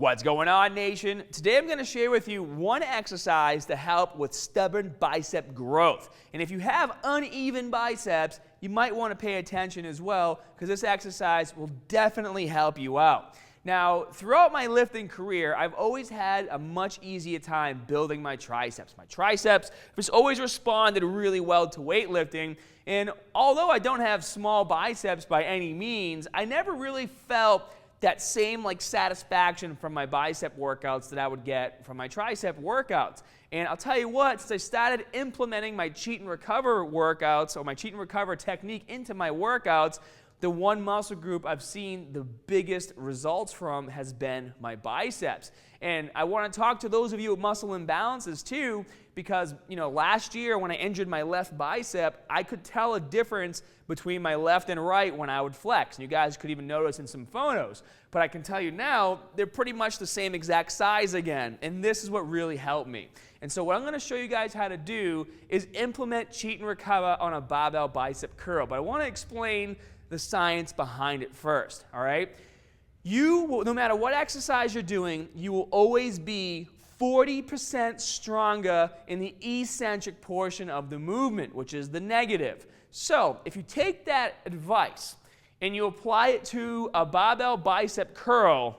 What's going on, nation? Today I'm going to share with you one exercise to help with stubborn bicep growth. And if you have uneven biceps, you might want to pay attention as well, because this exercise will definitely help you out. Now, throughout my lifting career, I've always had a much easier time building my triceps. My triceps just always responded really well to weightlifting, and although I don't have small biceps by any means, I never really felt that same satisfaction from my bicep workouts that I would get from my tricep workouts. And I'll tell you what, since I started implementing my cheat and recover workouts, or my cheat and recover technique into my workouts, the one muscle group I've seen the biggest results from has been my biceps. And I want to talk to those of you with muscle imbalances too, because last year when I injured my left bicep, I could tell a difference between my left and right when I would flex. And you guys could even notice in some photos. But I can tell you now, they're pretty much the same exact size again. And this is what really helped me. And so what I'm going to show you guys how to do is implement cheat and recover on a barbell bicep curl. But I want to explain the science behind it first, all right? No matter what exercise you're doing, you will always be 40% stronger in the eccentric portion of the movement, which is the negative. So if you take that advice and you apply it to a barbell bicep curl,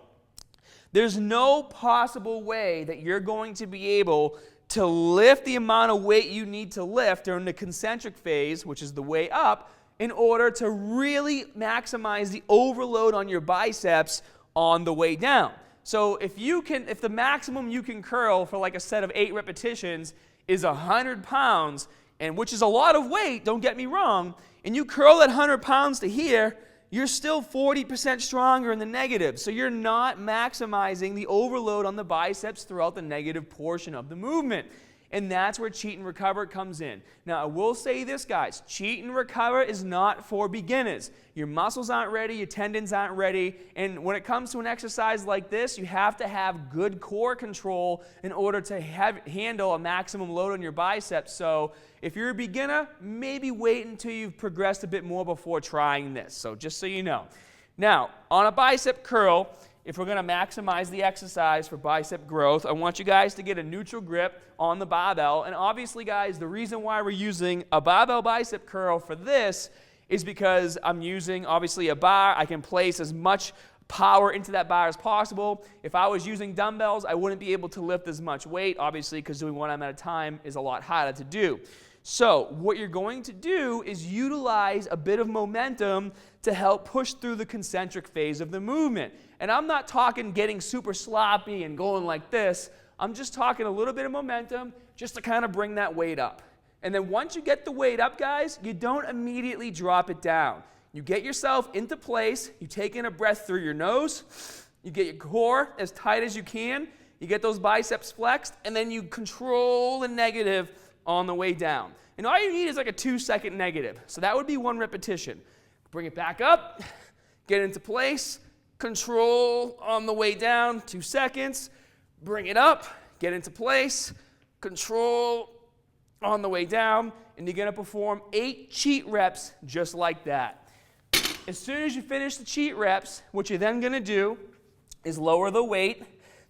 there's no possible way that you're going to be able to lift the amount of weight you need to lift during the concentric phase, which is the way up, in order to really maximize the overload on your biceps on the way down. So if the maximum you can curl for a set of 8 repetitions is 100 pounds, and which is a lot of weight, don't get me wrong, and you curl that 100 pounds to here, you're still 40% stronger in the negative. So you're not maximizing the overload on the biceps throughout the negative portion of the movement. And that's where cheat and recover comes in. Now, I will say this, guys. Cheat and recover is not for beginners. Your muscles aren't ready. Your tendons aren't ready. And when it comes to an exercise like this, you have to have good core control in order to handle a maximum load on your biceps. So if you're a beginner, maybe wait until you've progressed a bit more before trying this. So just so you know. Now, on a bicep curl, if we're going to maximize the exercise for bicep growth, I want you guys to get a neutral grip on the barbell. And obviously, guys, the reason why we're using a barbell bicep curl for this is because I'm using, obviously, a bar. I can place as much power into that bar as possible. If I was using dumbbells, I wouldn't be able to lift as much weight, obviously, because doing one at a time is a lot harder to do. So what you're going to do is utilize a bit of momentum to help push through the concentric phase of the movement. And I'm not talking getting super sloppy and going like this. I'm just talking a little bit of momentum just to kind of bring that weight up. And then once you get the weight up, guys, you don't immediately drop it down. You get yourself into place. You take in a breath through your nose. You get your core as tight as you can. You get those biceps flexed. And then you control the negative on the way down. And all you need is a 2-second negative. So that would be 1 repetition. Bring it back up, get into place, control on the way down, 2 seconds. Bring it up, get into place, control on the way down, and you're going to perform 8 cheat reps just like that. As soon as you finish the cheat reps, what you're then going to do is lower the weight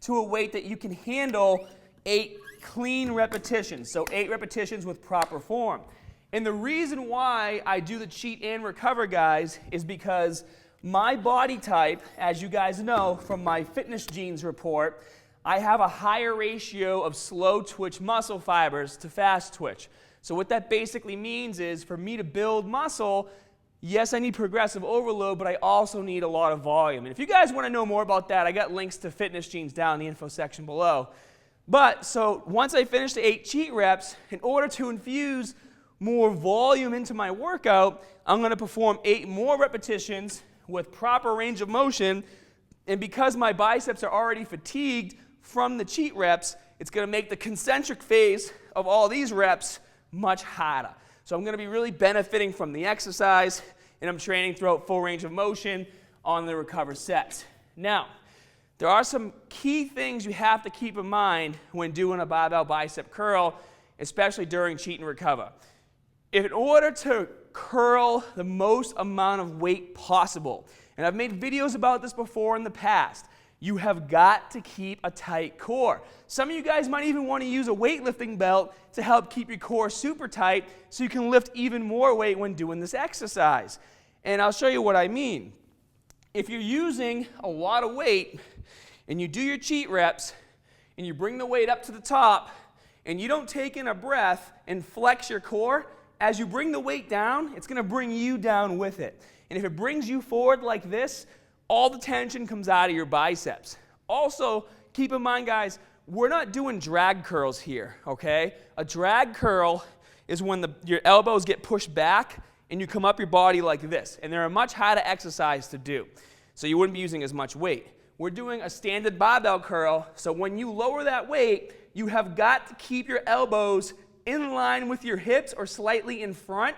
to a weight that you can handle 8 clean repetitions, so 8 repetitions with proper form. And the reason why I do the cheat and recover, guys, is because my body type, as you guys know from my fitness genes report, I have a higher ratio of slow twitch muscle fibers to fast twitch. So what that basically means is for me to build muscle, yes, I need progressive overload, but I also need a lot of volume. And if you guys want to know more about that, I got links to fitness genes down in the info section below. But so once I finish the 8 cheat reps, in order to infuse more volume into my workout, I'm going to perform 8 more repetitions with proper range of motion. And because my biceps are already fatigued from the cheat reps, it's going to make the concentric phase of all these reps much harder. So I'm going to be really benefiting from the exercise, and I'm training throughout full range of motion on the recover sets. Now, there are some key things you have to keep in mind when doing a barbell bicep curl, especially during cheat and recover. In order to curl the most amount of weight possible, and I've made videos about this before in the past, You have got to keep a tight core. Some of you guys might even want to use a weightlifting belt to help keep your core super tight so you can lift even more weight when doing this exercise. And I'll show you what I mean. If you're using a lot of weight and you do your cheat reps and you bring the weight up to the top and you don't take in a breath and flex your core, as you bring the weight down, it's going to bring you down with it. And if it brings you forward like this, all the tension comes out of your biceps. Also, keep in mind, guys, we're not doing drag curls here, okay? A drag curl is when your elbows get pushed back and you come up your body like this. And they're a much harder exercise to do. So you wouldn't be using as much weight. We're doing a standard barbell curl, so when you lower that weight, you have got to keep your elbows in line with your hips or slightly in front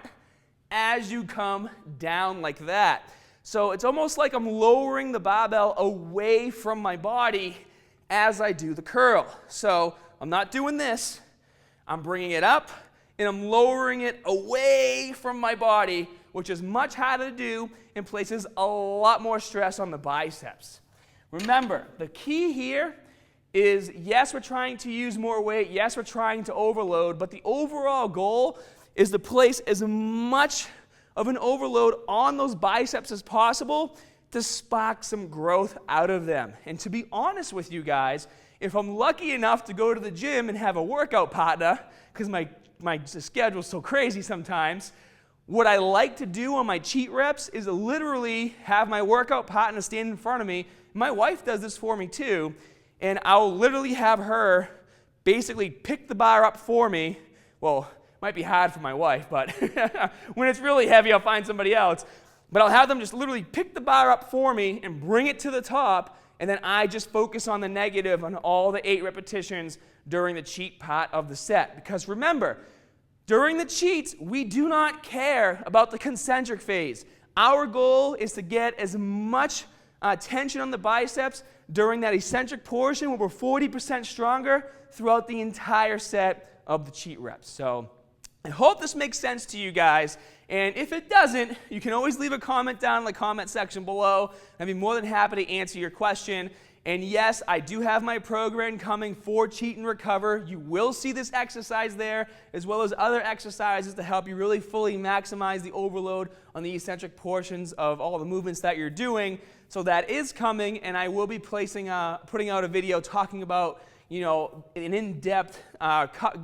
as you come down like that. So it's almost like I'm lowering the barbell away from my body as I do the curl. So I'm not doing this. I'm bringing it up and I'm lowering it away from my body, which is much harder to do and places a lot more stress on the biceps. Remember, the key here is, yes, we're trying to use more weight. Yes, we're trying to overload, but the overall goal is to place as much of an overload on those biceps as possible to spark some growth out of them. And to be honest with you guys, if I'm lucky enough to go to the gym and have a workout partner, because my schedule's so crazy sometimes, what I like to do on my cheat reps is to literally have my workout partner stand in front of me. My wife does this for me too, and I'll literally have her basically pick the bar up for me. Well, might be hard for my wife, but when it's really heavy, I'll find somebody else. But I'll have them just literally pick the bar up for me and bring it to the top, and then I just focus on the negative on all the 8 repetitions during the cheat part of the set. Because remember, during the cheats, we do not care about the concentric phase. Our goal is to get as much tension on the biceps during that eccentric portion where we're 40% stronger throughout the entire set of the cheat reps. So I hope this makes sense to you guys. And if it doesn't, you can always leave a comment down in the comment section below. I'd be more than happy to answer your question. And yes, I do have my program coming for Cheat and Recover. You will see this exercise there, as well as other exercises to help you really fully maximize the overload on the eccentric portions of all the movements that you're doing. So that is coming, and I will be putting out a video talking about, you know, an in-depth,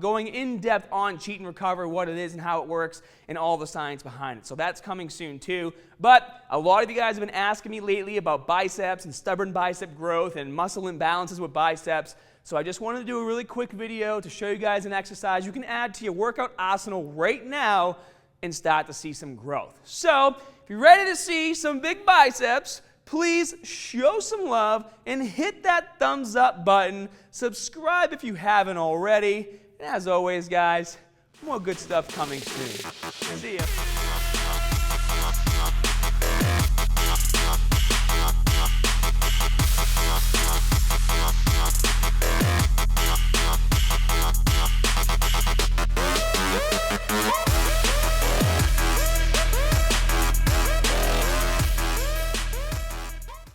going in-depth on Cheat and Recover, what it is and how it works, and all the science behind it. So that's coming soon too. But a lot of you guys have been asking me lately about biceps and stubborn bicep growth and muscle imbalances with biceps. So I just wanted to do a really quick video to show you guys an exercise you can add to your workout arsenal right now and start to see some growth. So if you're ready to see some big biceps, please show some love and hit that thumbs up button. Subscribe if you haven't already. And as always, guys, more good stuff coming soon. See ya.